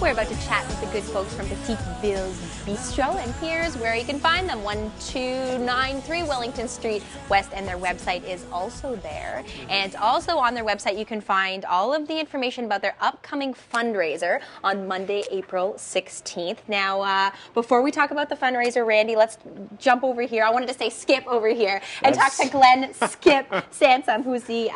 We're about to chat with the good folks from Petit Bistro, and here's where you can find them: 1293 Wellington Street West, and their website is also there. And also on their website you can find all of the information about their upcoming fundraiser on Monday, April 16th. Now, before we talk about the fundraiser, Randy, let's jump over here. I wanted to say skip over here and talk to Glenn Skip Sansom, who's the,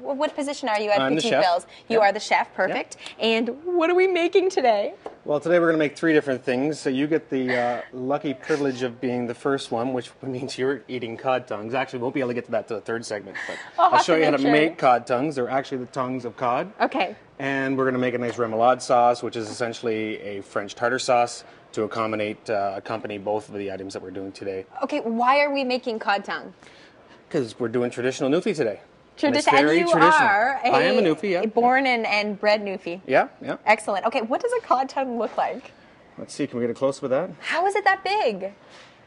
what position are you at Petit Bills? You are the chef, perfect. And what are we making today? Well, today we're going to make 3 different things. So you get the lucky privilege of being the first one, which means you're eating cod tongues. Actually, we won't be able to get to that to the 3rd segment, but I'll show you how to make cod tongues. They're actually the tongues of cod. Okay. And we're going to make a nice remoulade sauce, which is essentially a French tartar sauce to accompany both of the items that we're doing today. Okay, why are we making cod tongue? Because we're doing traditional Newfie today. And you are I am a Newfie, yeah. Born and bred Newfie. Yeah, yeah. Excellent. Okay, what does a cod tongue look like? Let's see, can we get a close with that? How is it that big?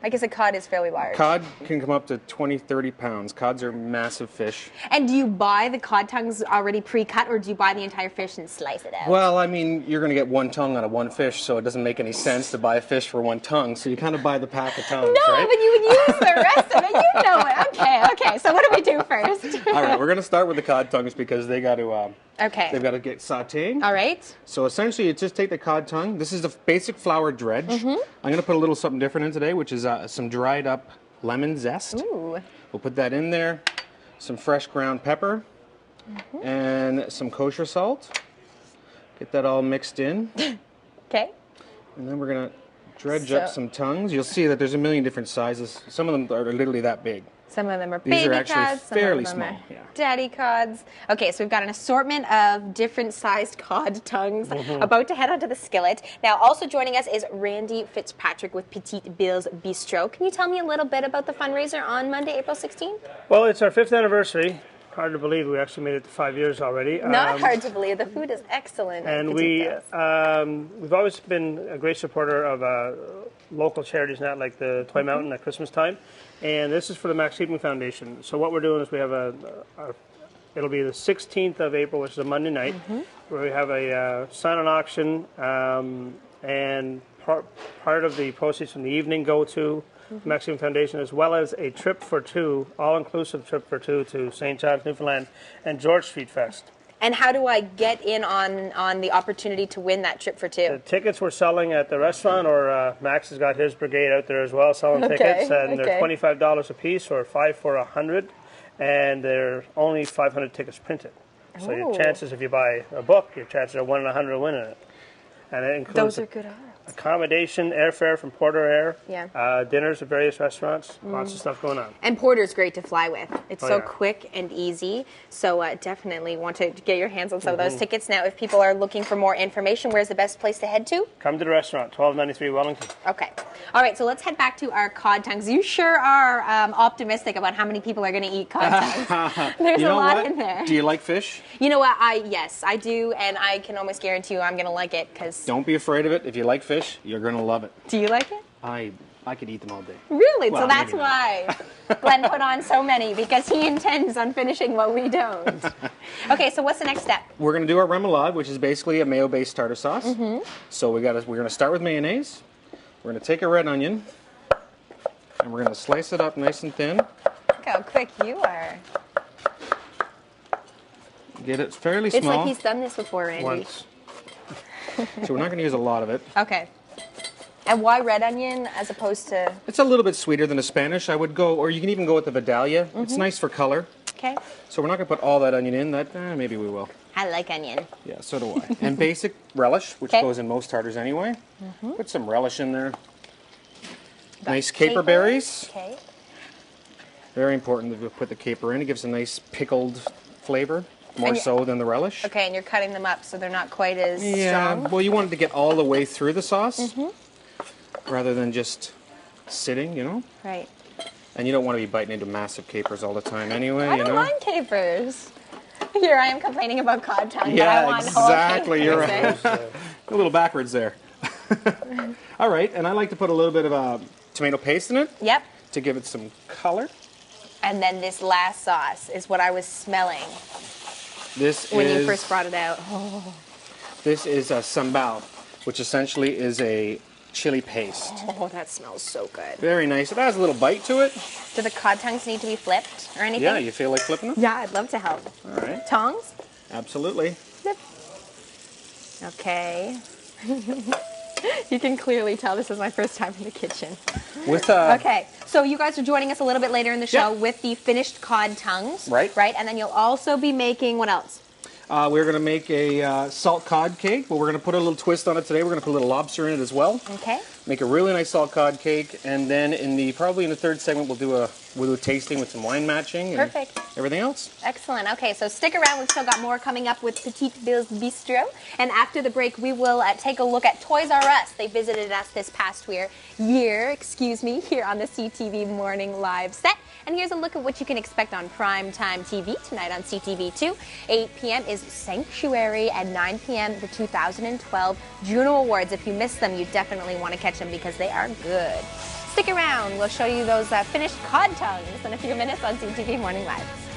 I guess a cod is fairly large. Cod can come up to 20, 30 pounds. Cods are massive fish. And do you buy the cod tongues already pre-cut, or do you buy the entire fish and slice it out? Well, I mean, you're going to get one tongue out of one fish, so it doesn't make any sense to buy a fish for one tongue. So you kind of buy the pack of tongues, no, right? but you would use the rest of it. You know it. Okay. So what do we do first? All right, we're going to start with the cod tongues because they got to. They've got to get sautéing. All right. So essentially, you just take the cod tongue. This is the basic flour dredge. I'm going to put a little something different in today, which is some dried up lemon zest. Ooh. We'll put that in there. Some fresh ground pepper and some kosher salt. Get that all mixed in. Okay. And then we're going to dredge up some tongues. You'll see that there's a million different sizes. Some of them are literally that big. Some of them are These baby are actually cods, fairly some of them small. are daddy cods. Okay, so we've got an assortment of different sized cod tongues about to head onto the skillet. Now, also joining us is Randy Fitzpatrick with Petit Bills Bistro. Can you tell me a little bit about the fundraiser on Monday, April 16th? Well, it's our 5th anniversary. Hard to believe we actually made it to 5 years already. Not hard to believe. The food is excellent. And we've always been a great supporter of local charities, not like the Toy Mountain at Christmas time. And this is for the Max Keeping Foundation. So what we're doing is we have it'll be the 16th of April, which is a Monday night, where we have a silent auction, and part of the proceeds from the evening go to the Max Keeping Foundation, as well as a trip for 2, all-inclusive trip for 2 to St. John's, Newfoundland, and George Street Fest. And how do I get in on the opportunity to win that trip for 2? The tickets we're selling at the restaurant, or Max has got his brigade out there as well selling tickets, and they're $25 a piece, or 5 for 100, and there are only 500 tickets printed. So your chances, if you buy a book, your chances are 1 in 100 of winning it. And it includes Those are good odds. Accommodation, airfare from Porter Air, dinners at various restaurants, lots of stuff going on. And Porter's great to fly with. It's so quick and easy, so definitely want to get your hands on some of those tickets. Now, if people are looking for more information, where's the best place to head to? Come to the restaurant, 1293 Wellington. Okay. All right, so let's head back to our cod tongues. You sure are optimistic about how many people are going to eat cod tongues. There's a lot in there. Do you like fish? You know what? Yes, I do, and I can almost guarantee you I'm going to like it. Don't be afraid of it. If you like fish, you're going to love it. Do you like it? I could eat them all day. Really? Well, so that's why Glenn put on so many, because he intends on finishing what we don't. Okay, so what's the next step? We're going to do our remoulade, which is basically a mayo-based tartar sauce. So we're going to start with mayonnaise. We're going to take a red onion, and we're going to slice it up nice and thin. Look how quick you are. Get it fairly small. It's like he's done this before, Randy. Once. So we're not going to use a lot of it. Okay. And why red onion as opposed to... It's a little bit sweeter than a Spanish. I would go, or you can even go with the Vidalia. It's nice for color. Okay. So we're not going to put all that onion in. Maybe we will. I like onion. Yeah, so do I. And basic relish, which goes in most tartars anyway. Put some relish in there. Nice caper berries. Okay. Very important that we put the caper in. It gives a nice pickled flavor, more so than the relish. Okay, and you're cutting them up so they're not quite as strong. Yeah, well, you want it to get all the way through the sauce rather than just sitting, you know? Right. And you don't want to be biting into massive capers all the time anyway, I don't mind capers. Here I am complaining about cod tongue. Yeah, but I want exactly. You're right. A little backwards there. All right, and I like to put a little bit of tomato paste in it. Yep. To give it some color. And then this last sauce is what I was smelling This when is you first brought it out. This is sambal. which essentially is a chili paste. Oh, that smells so good. Very nice. It has a little bite to it. Do the cod tongues need to be flipped or anything? Yeah, you feel like flipping them? Yeah, I'd love to help. All right. Tongs? Absolutely. Flip. Okay. You can clearly tell this is my first time in the kitchen. Okay, so you guys are joining us a little bit later in the show with the finished cod tongues. Right. Right, and then you'll also be making what else? We're going to make a salt cod cake, but we're going to put a little twist on it today. We're going to put a little lobster in it as well. Okay. Make a really nice salt cod cake, and then probably in the third segment we'll do a tasting with some wine matching. Perfect. And everything else. Excellent. Okay, so stick around. We've still got more coming up with Petit Bistro, and after the break we will take a look at Toys R Us. They visited us this past year, here on the CTV Morning Live set. And here's a look at what you can expect on primetime TV tonight on CTV2. 8 p.m. is Sanctuary, and 9 p.m. the 2012 Juno Awards. If you missed them, you definitely want to catch them because they are good. Stick around. We'll show you those finished cod tongues in a few minutes on CTV Morning Live.